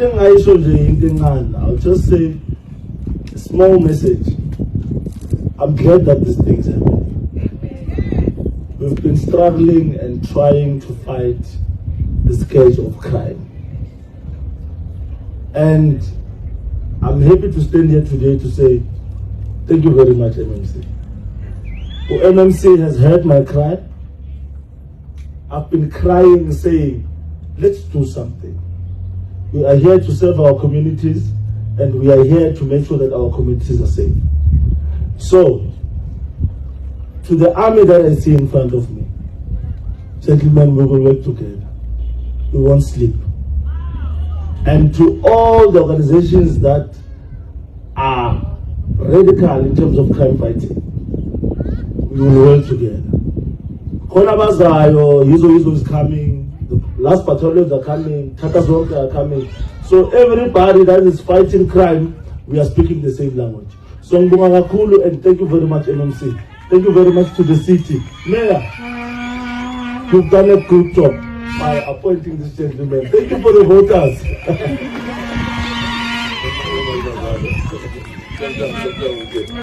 I'll just say a small message. I'm glad that these things happen. We've been struggling and trying to fight the scourge of crime. And I'm happy to stand here today to say thank you very much, MMC. MMC has heard my cry. I've been crying, saying, let's do something. We are here to serve our communities, and we are here to make sure that our communities are safe. So, to the army that I see in front of me, gentlemen, we will work together. We won't sleep. And to all the organizations that are radical in terms of crime fighting, we will work together. Konabazayo, Yizo is coming, the last battalions are coming, Takazonka are coming. So everybody that is fighting crime, we are speaking the same language. So kakhulu, and thank you very much, MMC. Thank you very much to the city. Mayor, you've done a good job by appointing this gentleman. Thank you for the voters.